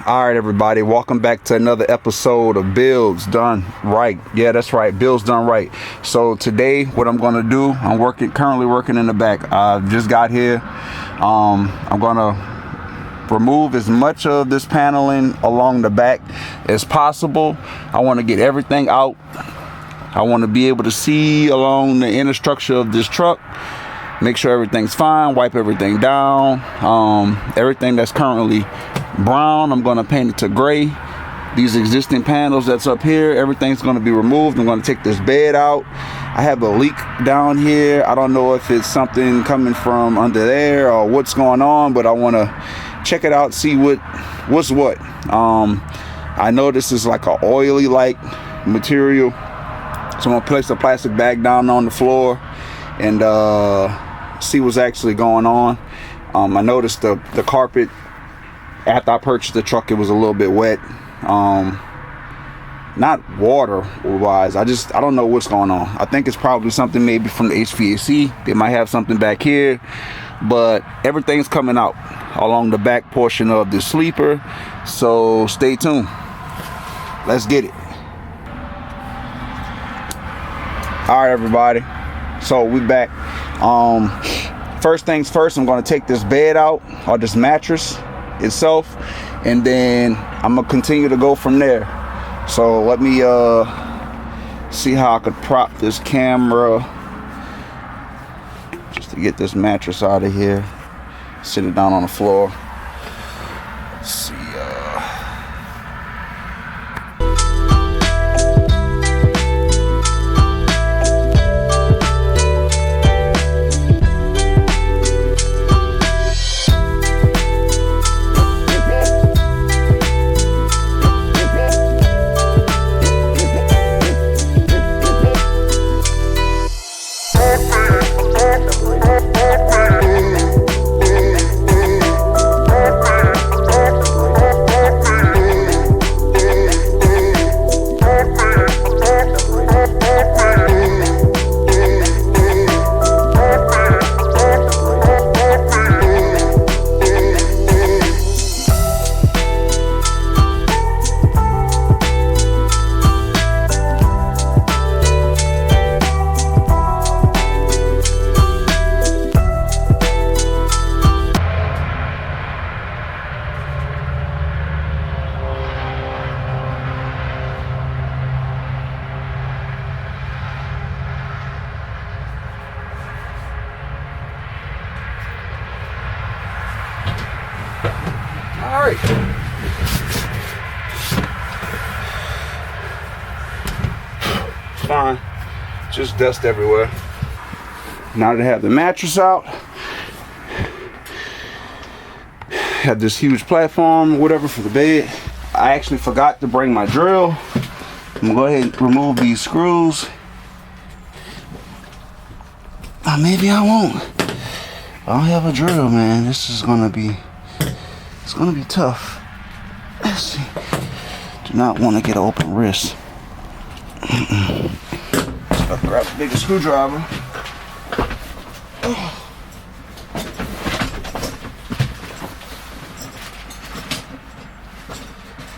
All right, everybody, welcome back to another episode of Builds Done Right. Yeah, that's right, Builds Done Right. So today, what I'm gonna do, I'm currently working in the back. I just got here. I'm gonna remove as much of this paneling along the back as possible. I want to get everything out. I want to be able to see along the inner structure of this truck. Make sure everything's fine, wipe everything down. Everything that's currently brown, I'm gonna paint it to gray. These existing panels that's up here, everything's gonna be removed. I'm gonna take this bed out. I have a leak down here. I don't know if it's something coming from under there or what's going on, but I wanna check it out, see what's what. I know this is like an oily like material. So I'm gonna place a plastic bag down on the floor and see what's actually going on. I noticed the carpet after I purchased the truck, it was a little bit wet. Not water wise, I don't know what's going on. I think it's probably something maybe from the HVAC. They might have something back here, but everything's coming out along the back portion of the sleeper. So stay tuned. Let's get it. All right, everybody. So we back. First things first, I'm going to take this bed out, or this mattress itself, and then I'm gonna continue to go from there. So let me see how I could prop this camera just to get this mattress out of here. Sit it down on the floor. Let's see. All right. It's fine. Just dust everywhere. Now that I have the mattress out, have this huge platform, whatever, for the bed. I actually forgot to bring my drill. I'm gonna go ahead and remove these screws. Maybe I won't. I don't have a drill, man. This is gonna be. It's gonna be tough. Let's see. Do not want to get an open wrist. So I'll grab the bigger screwdriver.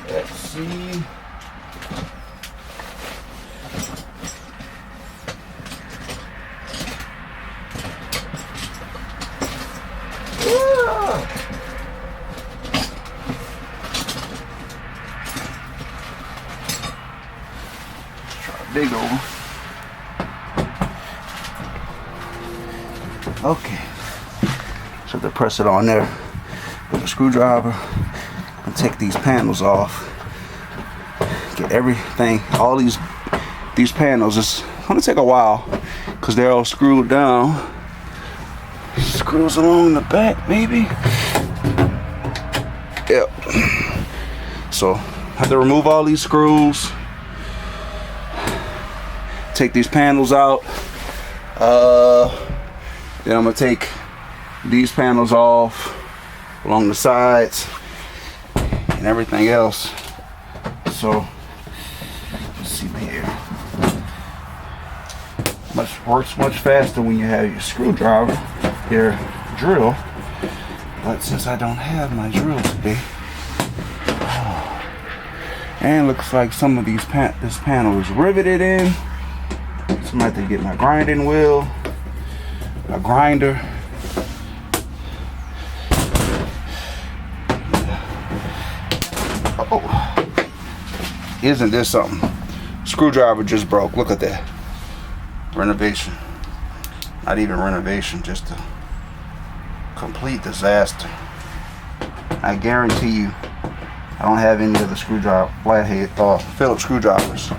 Let's see. Big old. Okay. So to press it on there with a screwdriver and take these panels off. Get everything, all these panels. It's gonna take a while because they're all screwed down. Screws along the back, maybe. Yep. So I have to remove all these screws. Take these panels out. Then I'm gonna take these panels off along the sides and everything else. So let's see here. Works much faster when you have your screwdriver, your drill. But since I don't have my drill today, And looks like some of these this panel is riveted in. So I'm gonna have to get my grinding wheel, a grinder. Oh, isn't this something? Screwdriver just broke. Look at that. Renovation. Not even renovation, just a complete disaster. I guarantee you, I don't have any of the screwdriver, flathead, Phillips screwdrivers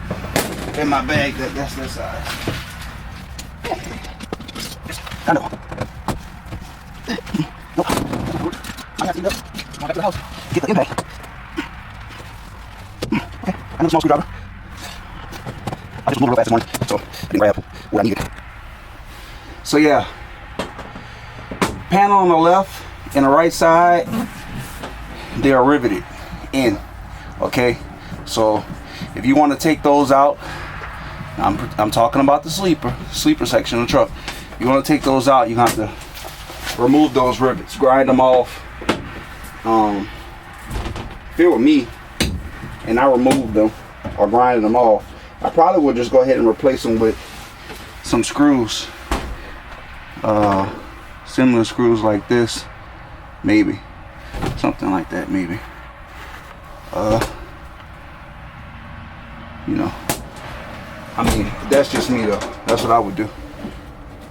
in my bag. That's this size. I know. Nope. I got to get up. Come back to the house. Get the impact. Okay. I know the small screwdriver. I just moved real fast this morning, so I didn't grab what I needed. So yeah, panel on the left and the right side, they are riveted in. Okay, so if you want to take those out, I'm talking about the sleeper section of the truck. If you want to take those out, you have to remove those rivets, grind them off. If it were me and I removed them or grinded them off, I probably would just go ahead and replace them with some screws, similar screws like this, maybe something like that, maybe. You know, I mean, that's just me though. That's what I would do,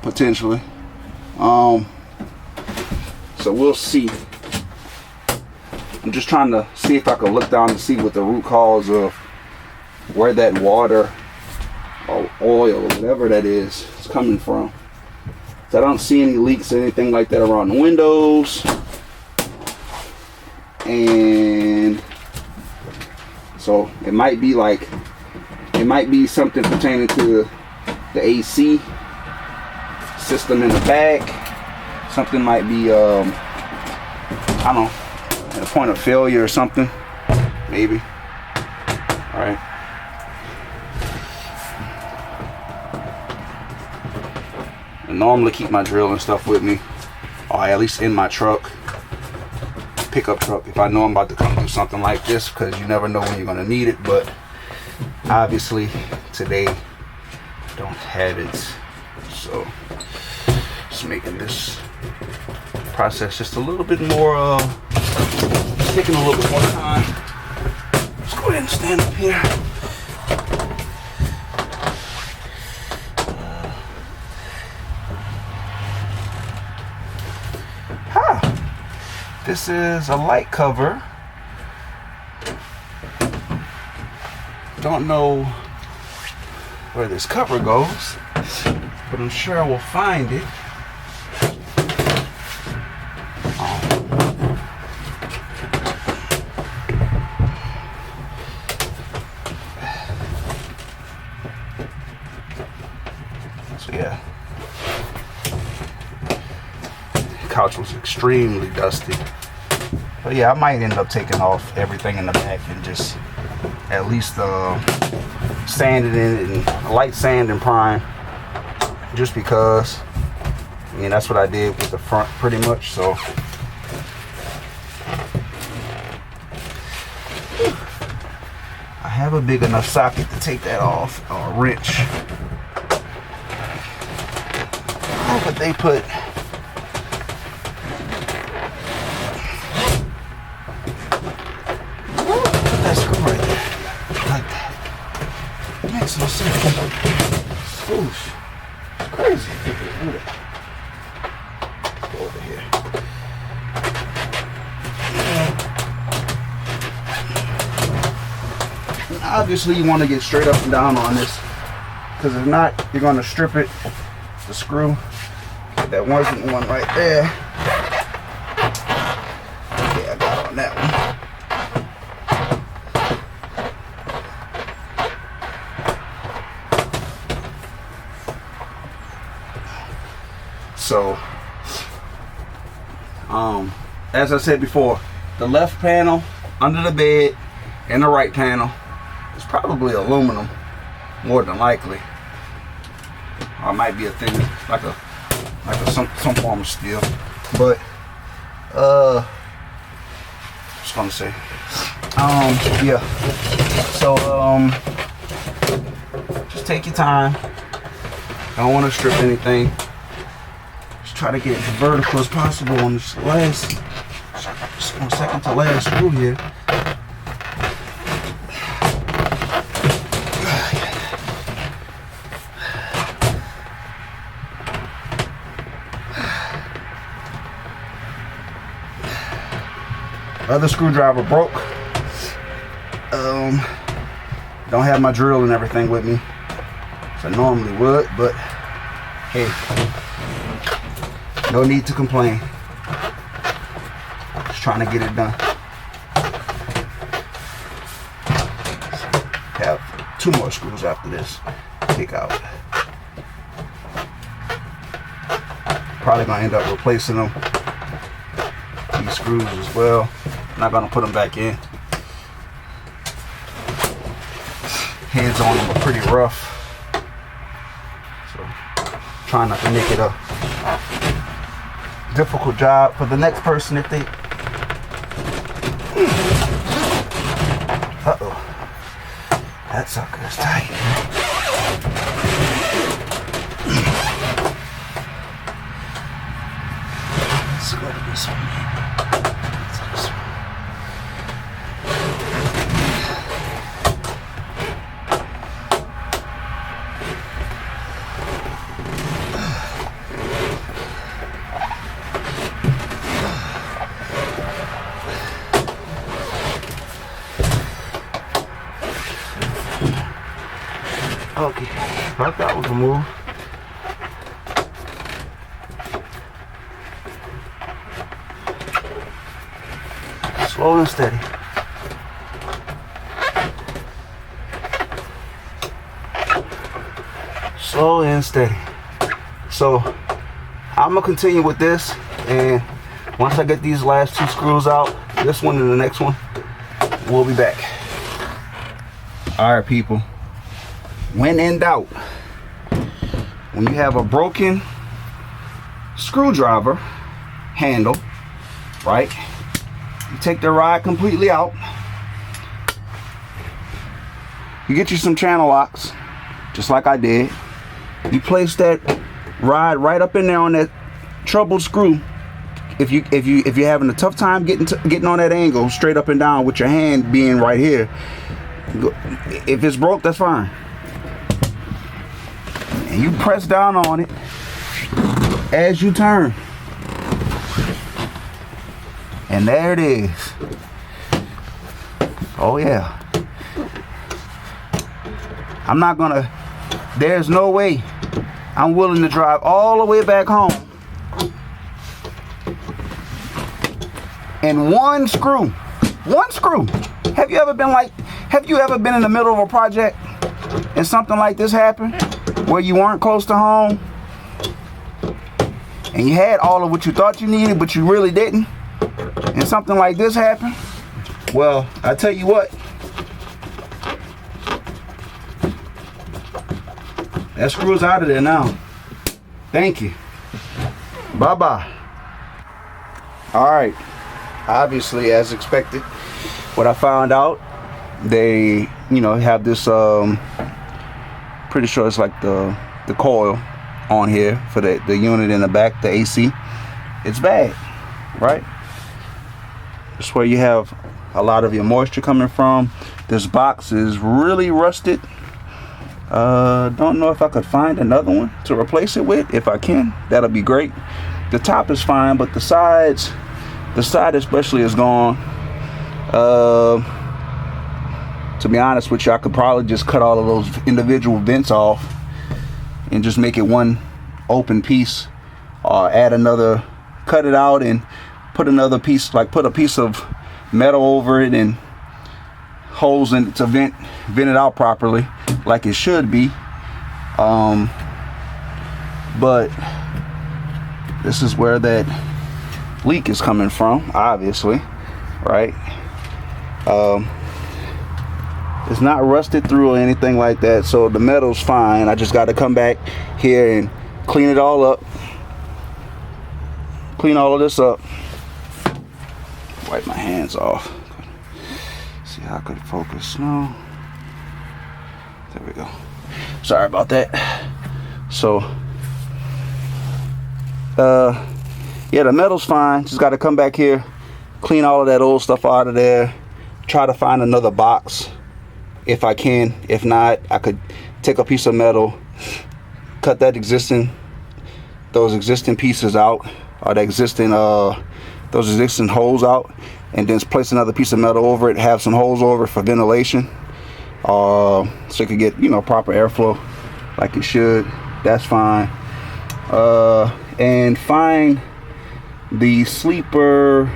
potentially. So we'll see. I'm just trying to see if I can look down and see what the root cause of where that water or oil or whatever that is coming from. So I don't see any leaks or anything like that around the windows. And so it might be something pertaining to the AC system in the back. Something might be I don't know, at a point of failure or something, maybe. All right. I normally keep my drill and stuff with me, or at least in my truck, pickup truck, if I know I'm about to come do something like this, because you never know when you're gonna need it. But obviously today I don't have it, so just making this process just a little bit more, taking a little bit more time. Let's go ahead and stand up here. This is a light cover. Don't know where this cover goes, but I'm sure I will find it. So yeah, the couch was extremely dusty. But yeah, I might end up taking off everything in the back and just at least sanding it and light sand and prime, just because, I mean, that's what I did with the front pretty much. So I have a big enough socket to take that off, or a wrench. Oh, but they put that screw right there, like that. It makes no sense. Swoosh. It's crazy. Look at that. Go over here. And obviously you want to get straight up and down on this, because if not, you're going to strip it, the screw. That wasn't one right there. Okay, I got on that one. So, as I said before, the left panel under the bed and the right panel is probably aluminum, more than likely. Or it might be a thing like some form of steel. But just gonna say, Yeah. So just take your time. Don't want to strip anything. Just try to get as vertical as possible on this last, second to last screw here. Other screwdriver broke. Don't have my drill and everything with me, so I normally would, but hey, no need to complain. Just trying to get it done. Have 2 more screws after this. Take out. Probably gonna end up replacing them. These screws as well. Not gonna put them back in. Heads on them are pretty rough, so trying not to make it a difficult job for the next person if they. Uh-oh, that sucker is tight. Let's go to this one. Okay, thought that was a move. Slow and steady. Slow and steady. So I'm gonna continue with this, and once I get these last 2 screws out, this one and the next one, we'll be back. All right, people. When in doubt, when you have a broken screwdriver handle, right, you take the rod completely out, you get you some channel locks, just like I did. You place that rod right up in there on that troubled screw. If you're having a tough time getting on that angle straight up and down with your hand being right here, if it's broke, that's fine. And you press down on it as you turn. And there it is. Oh yeah. I'm not gonna, there's no way I'm willing to drive all the way back home and one screw. Have you ever been in the middle of a project and something like this happened? Where you weren't close to home and you had all of what you thought you needed but you really didn't, and something like this happened? Well, I tell you what, that screw's out of there now. Thank you. Bye bye. All right, obviously as expected, what I found out, they have this pretty sure it's like the coil on here for the unit in the back, the AC. It's bad, right? It's where you have a lot of your moisture coming from. This box is really rusted. Don't know if I could find another one to replace it with. If I can, that'll be great. The top is fine, but the side especially is gone. To be honest with you, I could probably just cut all of those individual vents off and just make it one open piece, or cut it out and put another piece, like put a piece of metal over it and holes in it to vent it out properly like it should be. But this is where that leak is coming from, obviously, right? It's not rusted through or anything like that, so the metal's fine. I just got to come back here and clean it all up, clean all of this up, wipe my hands off. see how I could focus. No. There we go. Sorry about that. So, yeah, the metal's fine. Just got to come back here, clean all of that old stuff out of there. Try to find another box if I can. If not, I could take a piece of metal, cut those existing pieces out, or those existing holes out, and then place another piece of metal over it, have some holes over it for ventilation, so it could get, you know, proper airflow like it should. That's fine. And find the sleeper,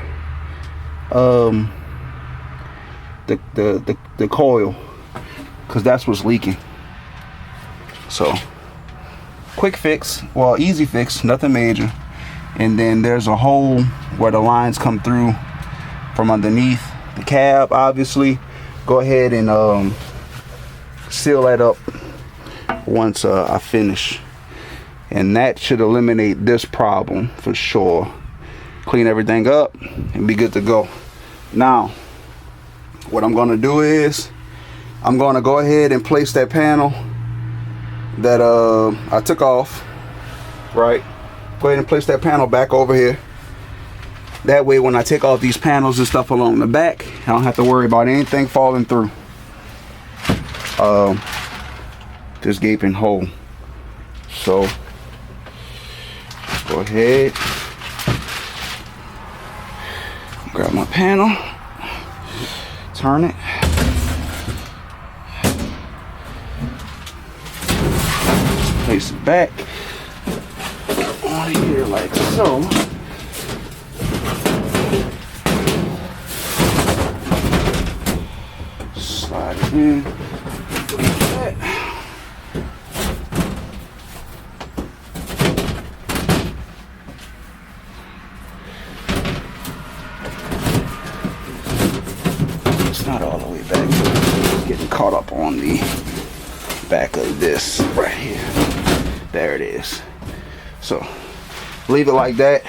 the coil, because that's what's leaking. So quick fix, well, easy fix, nothing major. And then there's a hole where the lines come through from underneath the cab. Obviously, go ahead and seal that up once I finish, and that should eliminate this problem for sure. Clean everything up and be good to go. Now what I'm going to do is I'm going to go ahead and place that panel that I took off, right? Go ahead and place that panel back over here. That way when I take off these panels and stuff along the back, I don't have to worry about anything falling through this gaping hole. So let's go ahead, grab my panel, turn it, place it back on here like so. Slide it in like that. It's not all the way back, it's getting caught up on the back of this right here. There it is. So leave it like that,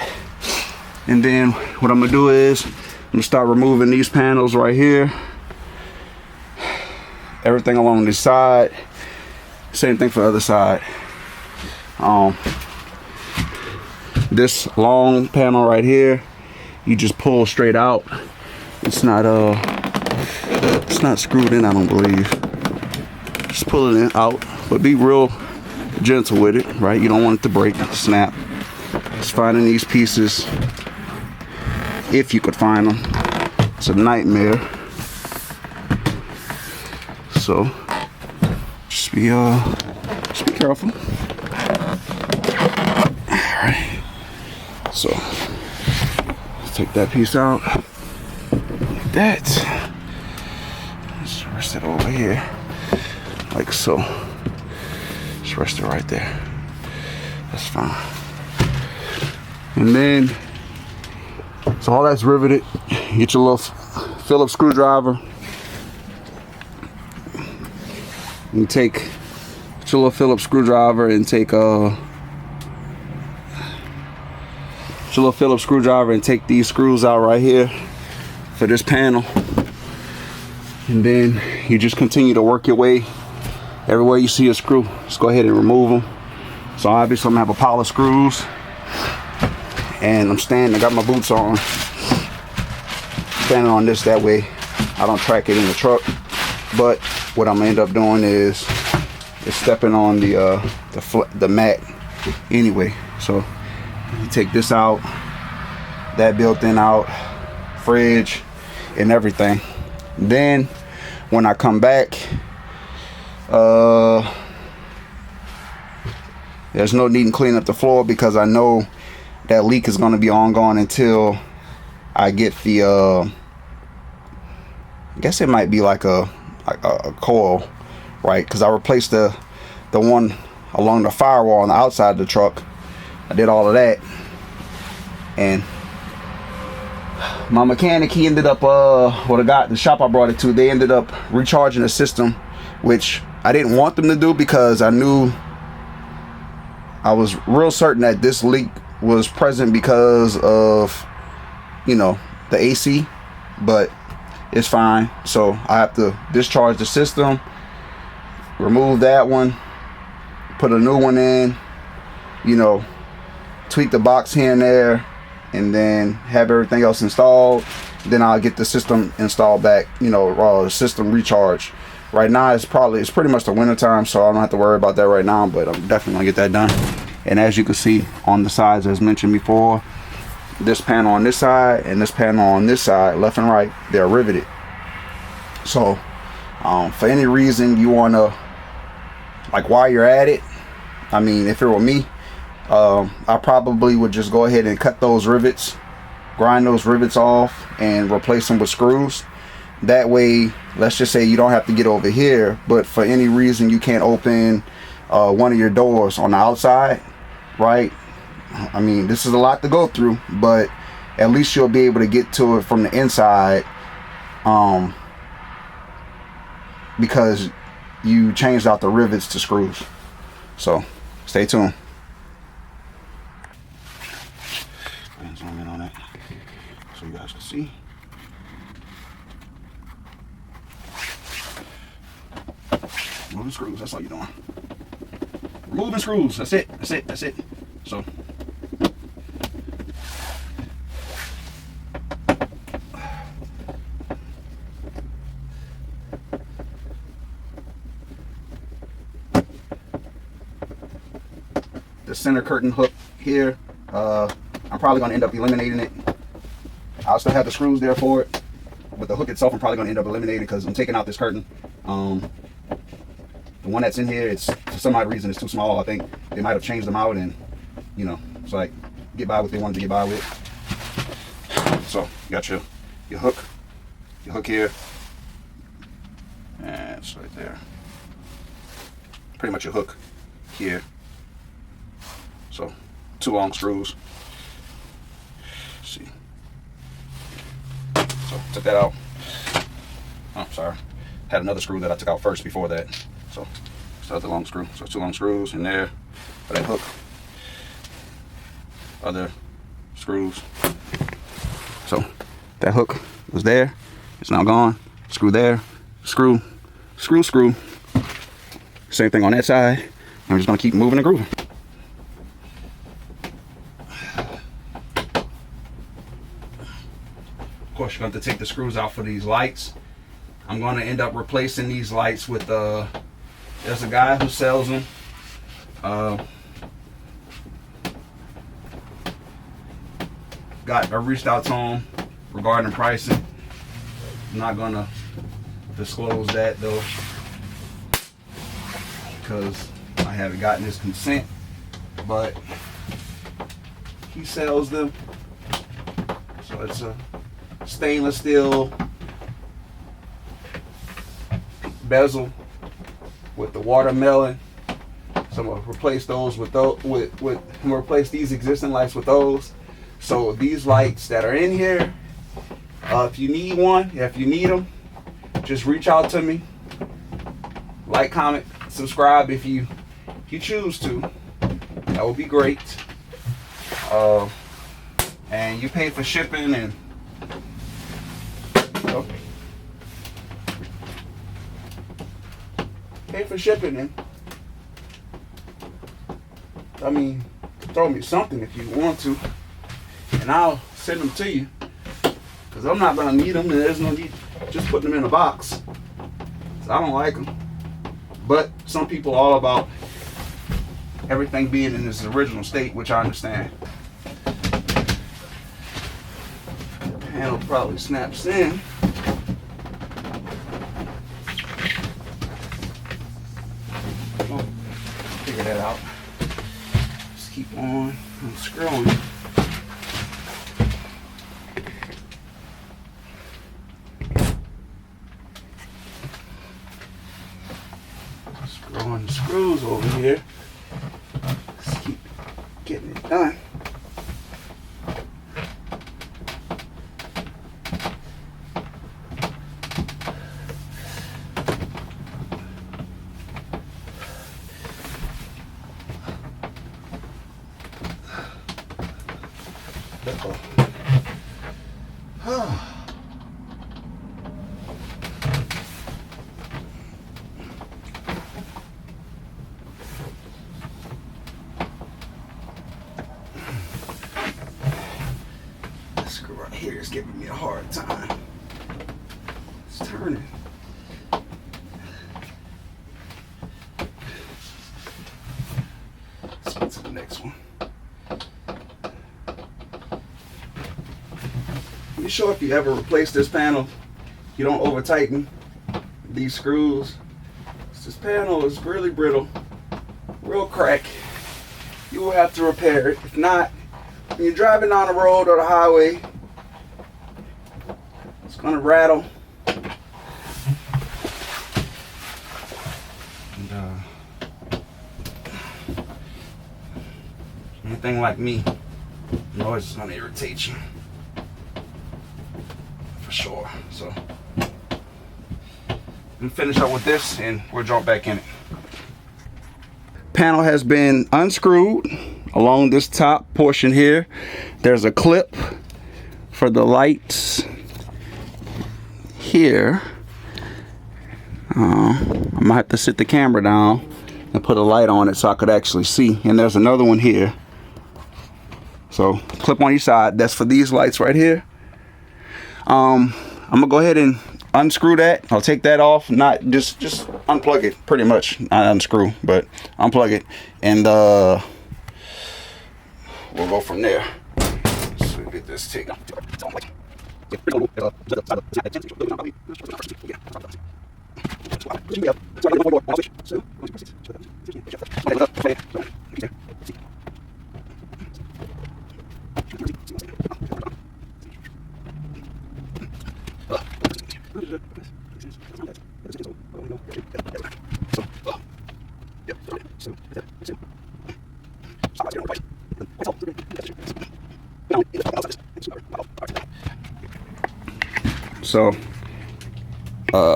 and then what I'm gonna do is I'm gonna start removing these panels right here, everything along this side, same thing for the other side. This long panel right here, you just pull straight out. It's not screwed in, I don't believe. Just pull it out, but be real gentle with it, right? You don't want it to break, snap. Just finding these pieces, if you could find them, it's a nightmare. So just be careful. All right. So take that piece out like that. Just rest it over here like so. Just rest it right there. That's fine. And then, so all that's riveted. Get your little Phillips screwdriver. You take your little Phillips screwdriver and take these screws out right here for this panel. And then you just continue to work your way. Everywhere you see a screw, just go ahead and remove them. So obviously I'm gonna have a pile of screws, and I'm standing, I got my boots on, standing on this, that way I don't track it in the truck. But what I'm gonna end up doing is stepping on the mat anyway. So you take this out, that built-in out, fridge and everything. Then when I come back, there's no need in cleaning up the floor, because I know that leak is going to be ongoing until I get the I guess it might be like a coil, right? Because I replaced the one along the firewall on the outside of the truck. I did all of that, and my mechanic, he ended up the shop I brought it to, they ended up recharging the system, which I didn't want them to do, because I was real certain that this leak was present because of, you know, the AC. But it's fine. So I have to discharge the system, remove that one, put a new one in, you know, tweak the box here and there, and then have everything else installed. Then I'll get the system installed back, you know, the system recharged. Right now it's pretty much the winter time, so I don't have to worry about that right now, but I'm definitely gonna get that done. And as you can see on the sides, as mentioned before, this panel on this side and this panel on this side, left and right, they're riveted. So for any reason you want to, like, while you're at it, I mean, if it were me, I probably would just go ahead and cut those rivets, grind those rivets off, and replace them with screws. That way, let's just say you don't have to get over here, but for any reason you can't open one of your doors on the outside, right? I mean, this is a lot to go through, but at least you'll be able to get to it from the inside, because you changed out the rivets to screws. So stay tuned. Zoom in on that so you guys can see. Removing screws, that's all you're doing. Removing screws, that's it, that's it, that's it. So the center curtain hook here, I'm probably going to end up eliminating it. I'll still have the screws there for it, but the hook itself I'm probably going to end up eliminating because I'm taking out this curtain. The one that's in here, it's, for some odd reason, it's too small. I think they might have changed them out, and you know, it's like, get by what they wanted to get by with. So you got your hook here, and it's right there. Pretty much your hook here. So 2 long screws. Let's see. So took that out. Oh, sorry. Had another screw that I took out first before that. So start the long screw. So 2 long screws in there for that hook. Other screws. So that hook was there. It's now gone. Screw there. Screw. Screw. Screw. Same thing on that side. I'm just gonna keep moving and grooving. Of course, you're going to have to take the screws out for these lights. I'm going to end up replacing these lights with there's a guy who sells them. I reached out to him regarding pricing. I'm not going to disclose that though, because I haven't gotten his consent, but he sells them. So it's a stainless steel bezel with the watermelon. So I'm gonna replace those with those. I'm gonna replace these existing lights with those. So these lights that are in here, if you need one, if you need them, just reach out to me. Like, comment, subscribe if you choose to. That would be great. And you pay for shipping and pay for shipping, and I mean, throw me something if you want to, and I'll send them to you, because I'm not gonna need them, and there's no need just putting them in a box. So I don't like them, but some people are all about everything being in its original state, which I understand. The panel probably snaps in. Figure that out. Just keep on unscrewing. Screwing the screws over here. Just keep getting it done. It's giving me a hard time. It's turning. Let's get to the next one. Be sure if you ever replace this panel, you don't over tighten these screws. This panel is really brittle, real crack. You will have to repair it. If not, when you're driving down the road or the highway, it's gonna rattle. And anything like me, noise is gonna irritate you. For sure. So we'll finish up with this and we'll jump back in it. Panel has been unscrewed along this top portion here. There's a clip for the lights here. I might have to sit the camera down and put a light on it so I could actually see. And there's another one here. So clip on each side. That's for these lights right here. I'm gonna go ahead and unscrew that. I'll take that off, not just unplug it, pretty much. Not unscrew, but unplug it, and we'll go from there. So we get this taken. So, what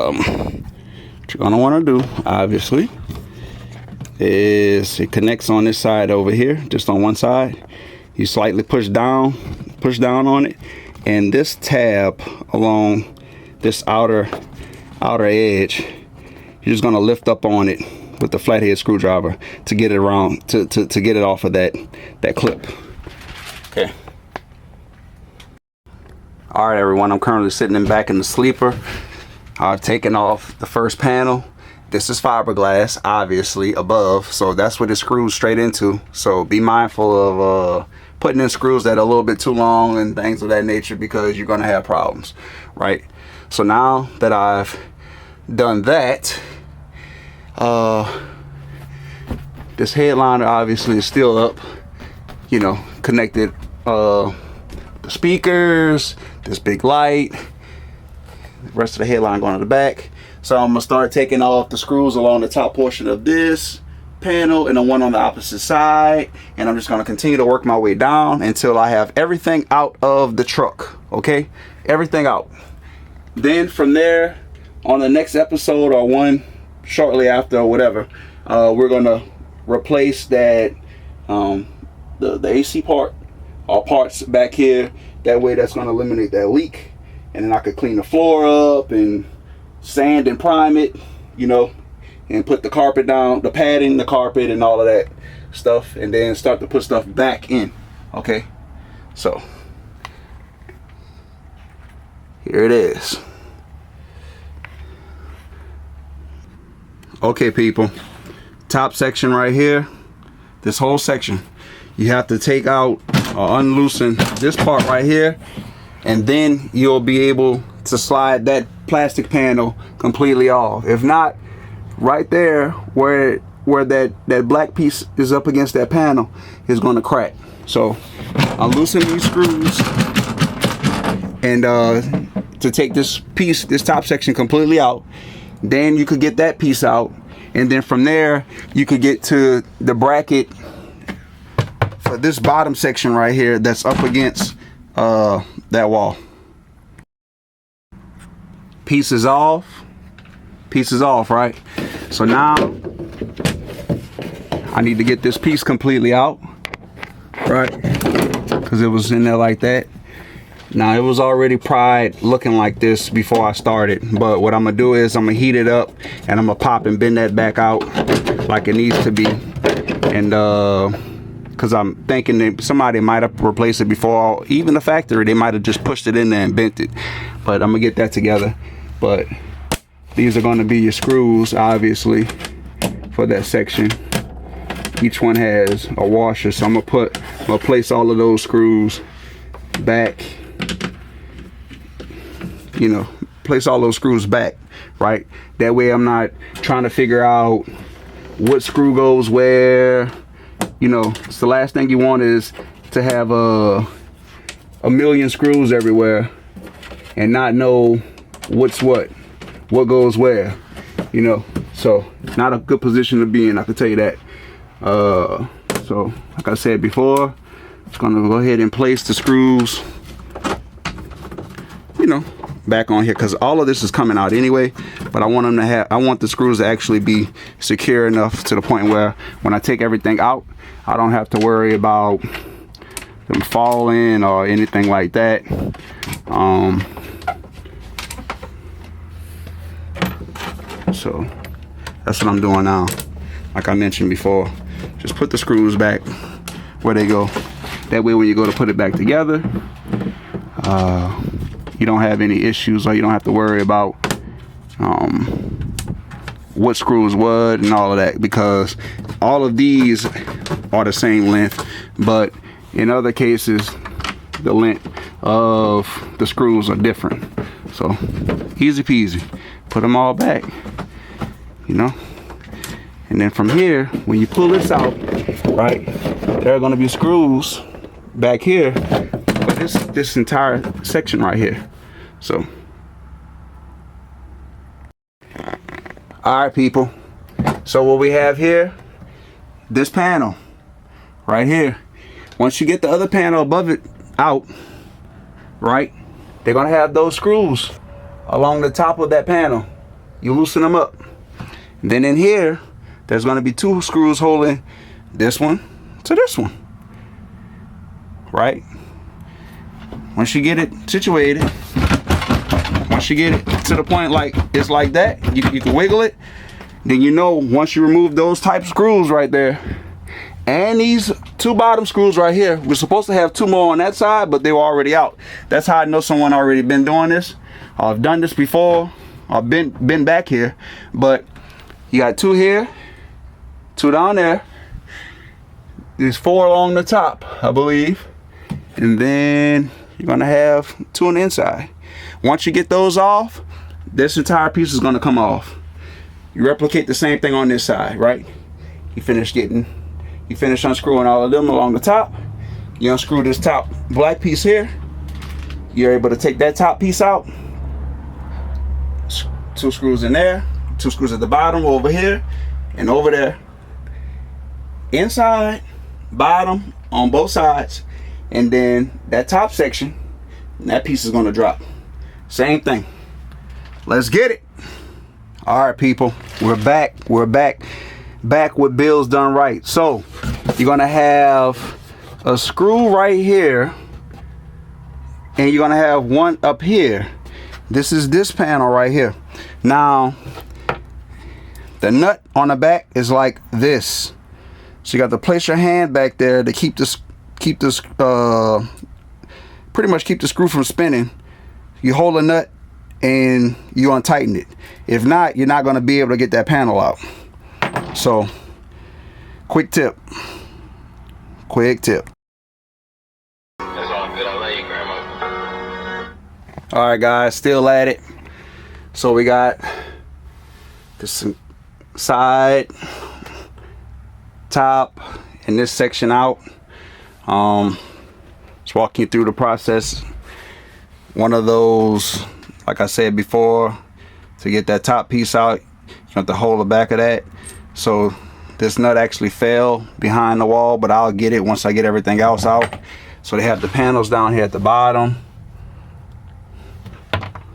you're gonna want to do, obviously, is it connects on this side over here, just on one side. You slightly push down on it, and this tab along this outer edge, you're just gonna lift up on it with the flathead screwdriver to get it around, to get it off of that clip. Okay. All right, everyone, I'm currently sitting in back in the sleeper. I've taken off the first panel. This is fiberglass, obviously, above, so that's what it screws straight into. So be mindful of putting in screws that are a little bit too long and things of that nature, because you're gonna have problems, right? So now that I've done that, this headliner obviously is still up, you know, connected, the speakers, this big light, the rest of the headline going to the back. So I'm gonna start taking off the screws along the top portion of this panel and the one on the opposite side, and I'm just gonna continue to work my way down until I have everything out of the truck. Okay, everything out. Then from there, on the next episode or one shortly after or whatever, we're gonna replace that the AC part or parts back here. That way that's gonna eliminate that leak, and then I could clean the floor up and sand and prime it, you know, and put the carpet down, the padding, the carpet, and all of that stuff, and then start to put stuff back in. Okay, so here it is. Okay, people, top section right here, this whole section, you have to take out or unloosen this part right here, and then you'll be able to slide that plastic panel completely off. If not, right there where that black piece is up against that panel is going to crack. So I'll loosen these screws, and to take this piece, this top section completely out, then you could get that piece out, and then from there you could get to the bracket for this bottom section right here that's up against that wall. Pieces off, right? So now I need to get this piece completely out, right? Because it was in there like that. Now it was already pried looking like this before I started, but what I'm gonna do is I'm gonna heat it up, and I'm gonna pop and bend that back out like it needs to be, and because I'm thinking that somebody might have replaced it before. Even the factory, they might have just pushed it in there and bent it. But I'm gonna get that together. But these are going to be your screws, obviously, for that section. Each one has a washer, so I'm gonna place all of those screws back. You know, place all those screws back, right? That way I'm not trying to figure out what screw goes where. You know, it's the last thing you want is to have a million screws everywhere and not know what's what goes where, you know. So not a good position to be in, I can tell you that. So like I said before, just gonna go ahead and place the screws, you know, back on here, because all of this is coming out anyway. But I want them to have, I want the screws to actually be secure enough to the point where when I take everything out, I don't have to worry about them falling or anything like that. So that's what I'm doing now. Like I mentioned before, just put the screws back where they go. That way when you go to put it back together, you don't have any issues, or you don't have to worry about what screws what and all of that, because all of these are the same length, but in other cases the length of the screws are different. So easy peasy, put them all back, you know. And then from here, when you pull this out, right, there are going to be screws back here for this entire section right here. So all right, people, so what we have here, this panel right here, once you get the other panel above it out, right, they're gonna have those screws along the top of that panel. You loosen them up. Then in here, there's gonna be two screws holding this one to this one, right? Once you get it situated, once you get it to the point like it's like that, you can wiggle it, then you know once you remove those type of screws right there and these two bottom screws right here, we're supposed to have two more on that side, but they were already out. That's how I know someone already been doing this. I've done this before. I've been back here, but you got two here, two down there. There's four along the top, I believe, and then you're gonna have two on the inside. Once you get those off, this entire piece is going to come off. You replicate the same thing on this side, right? You finish unscrewing all of them along the top. You unscrew this top black piece here. You're able to take that top piece out. Two screws in there, two screws at the bottom over here and over there. Inside, bottom, on both sides. And then that top section, that piece is going to drop. Same thing. Let's get it. All right, people, we're back with Bills Done Right. So you're gonna have a screw right here and you're gonna have one up here. This is this panel right here. Now the nut on the back is like this, so you got to place your hand back there to keep this pretty much keep the screw from spinning. You hold a nut and you untighten it. If not, you're not going to be able to get that panel out. So quick tip. That's all good. I love you, Grandma. All right, guys, still at it. So we got this side, top, and this section out. Just walking you through the process. One of those, like I said before, to get that top piece out, you have to hold the back of that. So this nut actually fell behind the wall, but I'll get it once I get everything else out. So they have the panels down here at the bottom.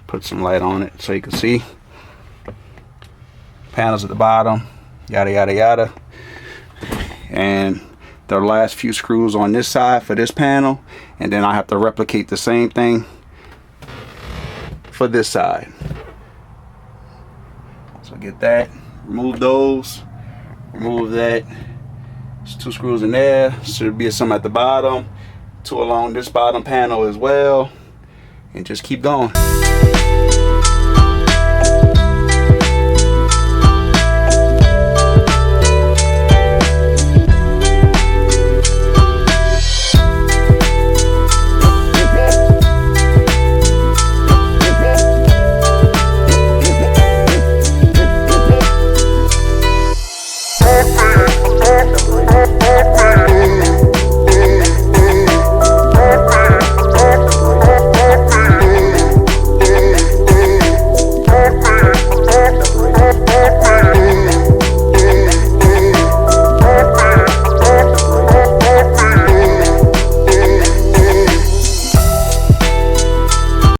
Put some light on it so you can see. Panels at the bottom, yada yada yada. And the last few screws on this side for this panel, and then I have to replicate the same thing for this side. So get that, remove those, remove that, There's 2 screws in there. Should be some at the bottom, 2 along this bottom panel as well, and just keep going.